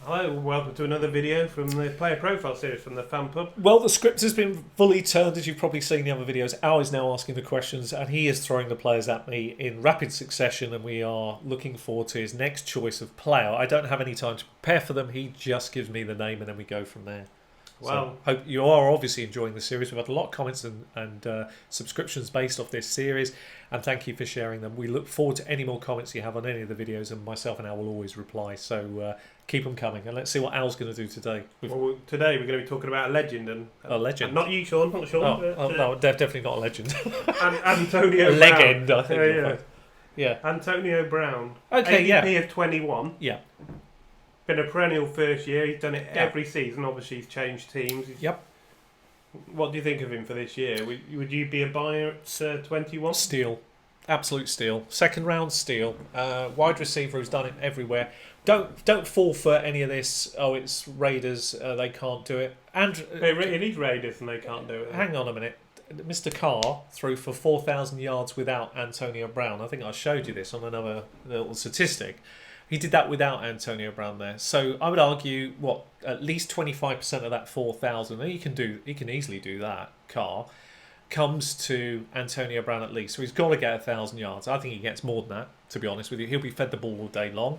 Hello, welcome to another video from the Player Profile series from the Fan Pub. Well, the script has been fully turned, as you've probably seen in the other videos. Al is now asking the questions, and he is throwing the players at me in rapid succession, and we are looking forward to his next choice of player. I don't have any time to prepare for them. He just gives me the name, and then we go from there. Well, so, hope you are obviously enjoying the series. We've had a lot of comments and subscriptions based off this series, and thank you for sharing them. We look forward to any more comments you have on any of the videos, and myself and Al will always reply. So keep them coming, and let's see what Al's going to do today. Well, today we're going to be talking about a legend. And a legend? Not you, Sean. Not Sean. No, definitely not a legend. Antonio a Brown. legend, I think. Yeah. Antonio Brown. Okay, ADP of 21. Yeah. Been a perennial first year. He's done it every season. Obviously, he's changed teams. Yep. What do you think of him for this year? Would you be a buyer at 21? Steal. Absolute steal. Second round steal. Wide receiver who's done it everywhere. Don't fall for any of this. Oh, it's Raiders. They can't do it. And It is Raiders and they can't do it. Hang on a minute. Mr. Carr threw for 4,000 yards without Antonio Brown. I think I showed you this on another little statistic. He did that without Antonio Brown there. So I would argue, at least 25% of that 4,000, and he can easily do that, Carr, comes to Antonio Brown at least. So he's got to get 1,000 yards. I think he gets more than that, to be honest with you. He'll be fed the ball all day long.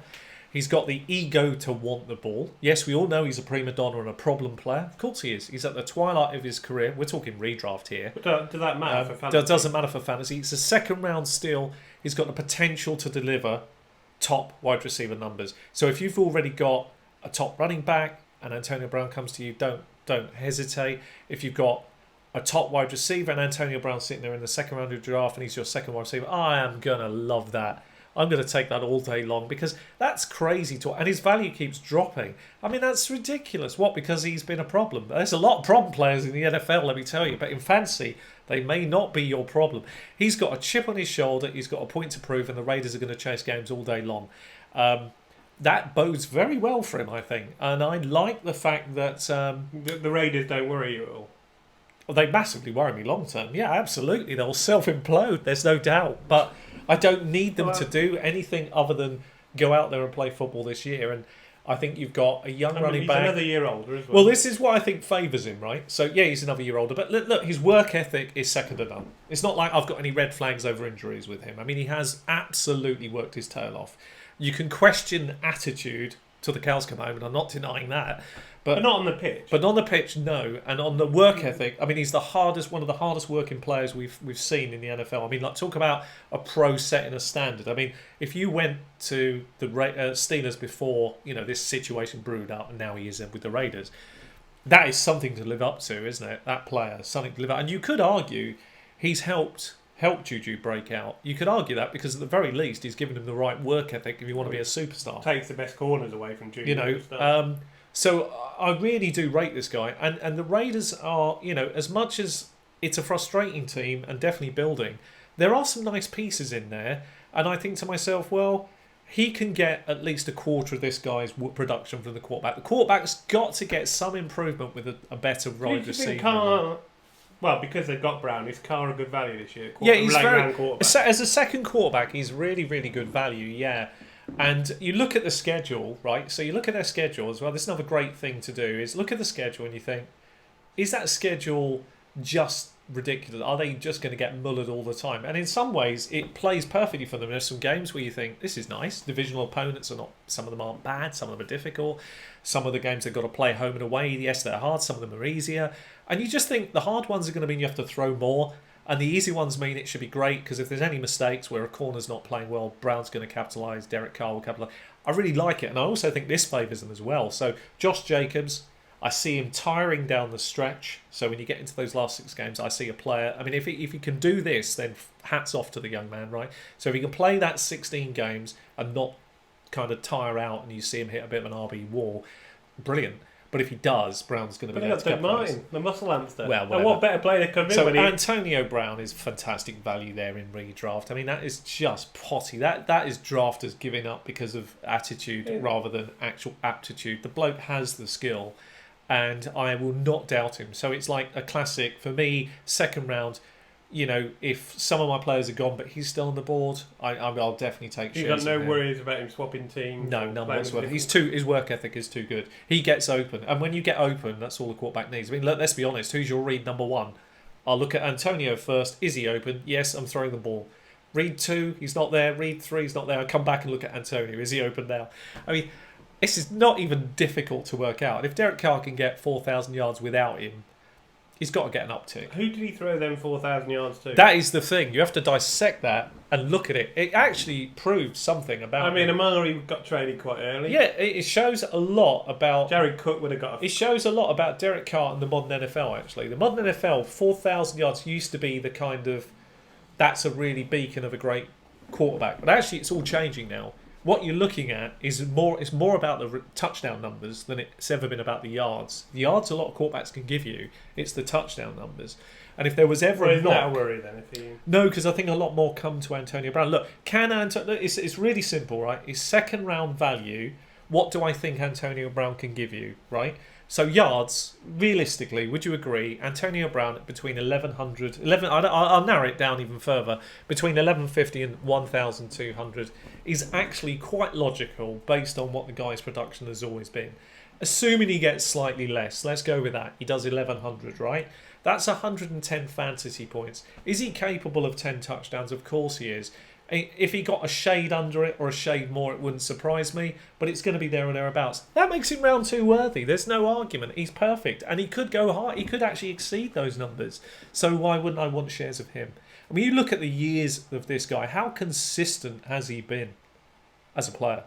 He's got the ego to want the ball. Yes, we all know he's a prima donna and a problem player. Of course he is. He's at the twilight of his career. We're talking redraft here. But does that matter for fantasy? It doesn't matter for fantasy. It's a second round steal. He's got the potential to deliver top wide receiver numbers. So if you've already got a top running back and Antonio Brown comes to you, don't hesitate. If you've got a top wide receiver and Antonio Brown sitting there in the second round of the draft and he's your second wide receiver, I am going to love that. I'm going to take that all day long because that's crazy to, and his value keeps dropping. I mean, that's ridiculous. What? Because he's been a problem. There's a lot of problem players in the NFL, let me tell you, but in fantasy, they may not be your problem. He's got a chip on his shoulder. He's got a point to prove, and the Raiders are going to chase games all day long. That bodes very well for him, I think. And I like the fact that the Raiders don't worry you at all. Well, they massively worry me long term. Yeah, absolutely. They'll self-implode. There's no doubt. But I don't need them to do anything other than go out there and play football this year. And I think you've got a young running back. He's another year older as well. Well, this is what I think favours him, right? So, yeah, he's another year older. But look, his work ethic is second to none. It's not like I've got any red flags over injuries with him. I mean, he has absolutely worked his tail off. You can question attitude till the cows come home, and I'm not denying that. But not on the pitch. But on the pitch, no. And on the work ethic, I mean, he's one of the hardest working players we've seen in the NFL. I mean, like, talk about a pro setting a standard. I mean, if you went to the Steelers before, this situation brewed up, and now he is with the Raiders, that is something to live up to, isn't it? That player, something to live up. And you could argue he's helped Juju break out. You could argue that because at the very least, he's given him the right work ethic if you want to be a superstar. Takes the best corners away from Juju. So I really do rate this guy. And the Raiders are, as much as it's a frustrating team and definitely building, there are some nice pieces in there. And I think to myself, well, he can get at least a quarter of this guy's production from the quarterback. The quarterback's got to get some improvement with a better wide receiver. Well, because they've got Brown, is Carr a good value this year? He's as a second quarterback, he's really, really good value, yeah. And you look at the schedule, right? So you look at their schedule as well. This is another great thing to do, is look at the schedule and you think, is that schedule just ridiculous? Are they just going to get mullered all the time? And in some ways, it plays perfectly for them. There's some games where you think, this is nice. Divisional opponents are not, some of them aren't bad, some of them are difficult. Some of the games they've got to play home and away, yes, they're hard, some of them are easier. And you just think the hard ones are going to mean you have to throw more. And the easy ones mean it should be great because if there's any mistakes where a corner's not playing well, Brown's going to capitalise, Derek Carr will capitalise. I really like it, and I also think this favours them as well. So Josh Jacobs, I see him tiring down the stretch. So when you get into those last 6 games, I see a player. I mean, if he can do this, then hats off to the young man, right? So if he can play that 16 games and not kind of tire out, and you see him hit a bit of an RB wall, brilliant. But if he does, Brown's going to be there to capitalise. The muscle hamster. Well, and what better player could be? So Antonio Brown is fantastic value there in redraft. I mean, that is just potty. That is drafters giving up because of attitude rather than actual aptitude. The bloke has the skill, and I will not doubt him. So it's like a classic for me. Second round, you know, if some of my players are gone, but he's still on the board, I'll definitely take shares. You've got no of him. worries about him swapping teams? No, none whatsoever. His work ethic is too good. He gets open, and when you get open, that's all the quarterback needs. I mean, let's be honest. Who's your read number one? I'll look at Antonio first. Is he open? Yes, I'm throwing the ball. Read 2, he's not there. Read 3, he's not there. I come back and look at Antonio. Is he open now? I mean, this is not even difficult to work out. If Derek Carr can get 4,000 yards without him, he's got to get an uptick. Who did he throw them 4,000 yards to? That is the thing. You have to dissect that and look at it. It actually proves something about. I mean, him. Amari got traded quite early. Yeah, it shows a lot about. Jared Cook would have got. It shows a lot about Derek Carr and the modern NFL. Actually, the modern NFL, 4,000 yards used to be the kind of. That's a really beacon of a great quarterback, but actually, it's all changing now. What you're looking at is more. It's more about the touchdown numbers than it's ever been about the yards. The yards a lot of quarterbacks can give you. It's the touchdown numbers. And if there was ever a isn't that a knock, worry then? If he... No, because I think a lot more come to Antonio Brown. Look, it's really simple, right? His second round value. What do I think Antonio Brown can give you, right? So yards, realistically, would you agree? Antonio Brown between 1,100, I'll narrow it down even further. Between 1,150 and 1,200 is actually quite logical based on what the guy's production has always been. Assuming he gets slightly less, let's go with that. He does 1,100, right? That's 110 fantasy points. Is he capable of 10 touchdowns? Of course he is. If he got a shade under it or a shade more, it wouldn't surprise me, but it's going to be there or thereabouts. That makes him round 2 worthy. There's no argument. He's perfect, and he could go high. He could actually exceed those numbers. So why wouldn't I want shares of him? I mean, you look at the years of this guy. How consistent has he been as a player?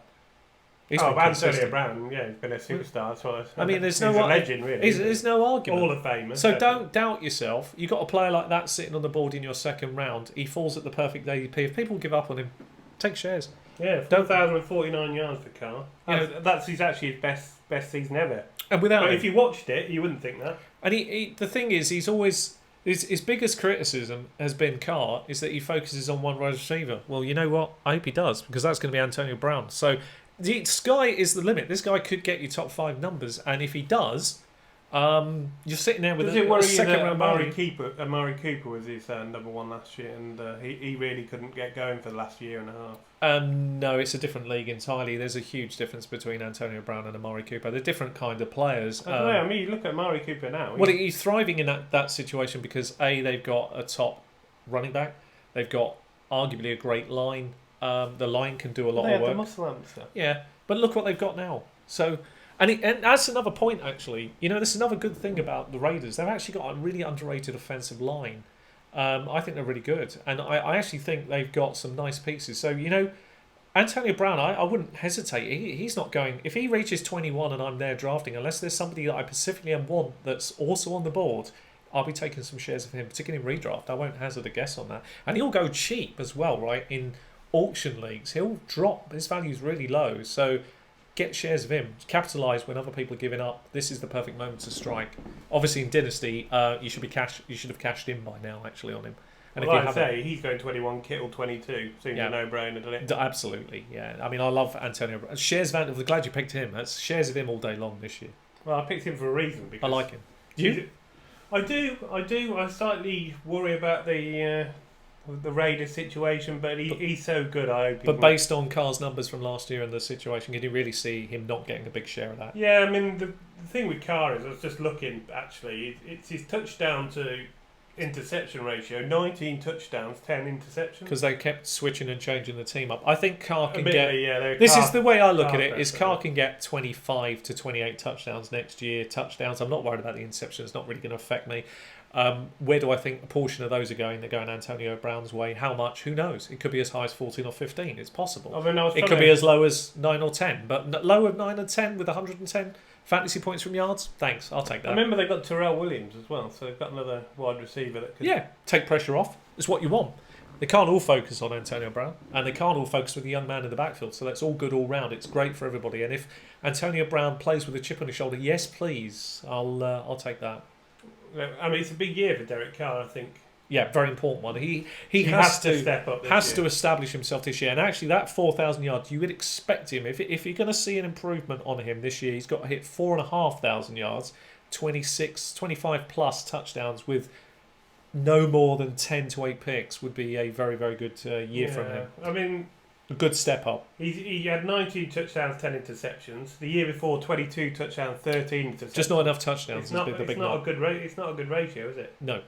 Antonio Brown, yeah, he's been a superstar. So I mean, he's a legend, really. There's no argument. Hall of Famer. So don't doubt yourself. You've got a player like that sitting on the board in your second round. He falls at the perfect ADP. If people give up on him, take shares. Yeah, 4,049 yards for Carr. That's actually his best season ever. And without if you watched it, you wouldn't think that. And the thing is, he's always his biggest criticism has been Carr is that he focuses on one wide receiver. Well, you know what? I hope he does, because that's going to be Antonio Brown. So the sky is the limit. This guy could get you top 5 numbers, and if he does, you're sitting there with a second round. Amari Cooper was his number 1 last year, and he really couldn't get going for the last year and a half. No, it's a different league entirely. There's a huge difference between Antonio Brown and Amari Cooper. They're different kind of players. I mean, you look at Amari Cooper now. Well, he's thriving in that situation because they've got a top running back. They've got arguably a great line. The line can do a lot of work. The muscle and stuff. Yeah, but look what they've got now. So, and that's another point actually. You know, this is another good thing about the Raiders. They've actually got a really underrated offensive line. I think they're really good, and I actually think they've got some nice pieces. So you know, Antonio Brown, I wouldn't hesitate. He's not going if he reaches 21 and I'm there drafting, unless there's somebody that I specifically want that's also on the board. I'll be taking some shares of him, particularly in redraft. I won't hazard a guess on that, and he'll go cheap as well, right? In auction leagues, he'll drop. His value's really low, so get shares of him. Capitalise when other people are giving up. This is the perfect moment to strike. Obviously, in Dynasty, you should have cashed in by now, actually, on him. And well, I'd say he's going 21, Kittle 22. Seems a no-brainer, doesn't it? Absolutely, yeah. I mean, I love Antonio. Shares of I'm glad you picked him. That's shares of him all day long this year. Well, I picked him for a reason. Because I like him. You? I do. I slightly worry about the Raiders situation, but he's so good. I hope. But based on Carr's numbers from last year and the situation, can you really see him not getting a big share of that? Yeah, I mean the thing with Carr is I was just looking. Actually, it's his touchdown to interception ratio: 19 touchdowns, 10 interceptions. Because they kept switching and changing the team up. I think Carr can This is the way I look at it: is Carr can get 25 to 28 touchdowns next year. Touchdowns. I'm not worried about the interception. It's not really going to affect me. Where do I think a portion of those are going? They're going Antonio Brown's way. How much? Who knows? It could be as high as 14 or 15. It's possible. It could be as low as 9 or 10. But low of 9 and 10 with 110 fantasy points from yards? Thanks. I'll take that. I remember they've got Terrell Williams as well. So they've got another wide receiver that could... Yeah, take pressure off. It's what you want. They can't all focus on Antonio Brown. And they can't all focus with the young man in the backfield. So that's all good all round. It's great for everybody. And if Antonio Brown plays with a chip on his shoulder, yes, please. I'll take that. I mean, it's a big year for Derek Carr, I think. Yeah, very important one. He has to step up. To establish himself this year, and actually that 4,000 yards, you would expect him if you're going to see an improvement on him this year. He's got to hit 4,500 yards, 25 plus touchdowns with no more than 10 to 8 picks would be a very, very good year from him. I mean, A good step up. he had 19 touchdowns, 10 interceptions. The year before, 22 touchdowns, 13 interceptions. Just not enough touchdowns. It's not, has been the big it's not knock. a good it's not a good ratio, is it? No.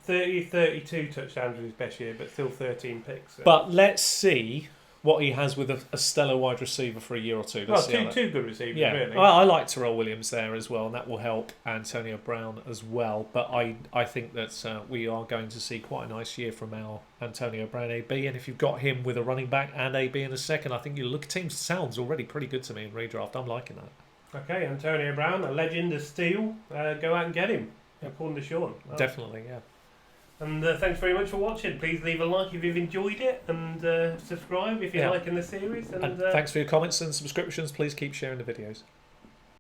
32 touchdowns was his best year, but still 13 picks. So. But let's see what he has with a stellar wide receiver for a year or two. Well, Let's see how two good receivers, yeah, really. I like Terrell Williams there as well, and that will help Antonio Brown as well. But I think that we are going to see quite a nice year from our Antonio Brown AB, and if you've got him with a running back and AB in a second, I think your look team sounds already pretty good to me in redraft. I'm liking that. Okay, Antonio Brown, a legend of steel. Go out and get him, according to Sean. Definitely, yeah. And thanks very much for watching. Please leave a like if you've enjoyed it, and subscribe if you're liking the series. And thanks for your comments and subscriptions. Please keep sharing the videos.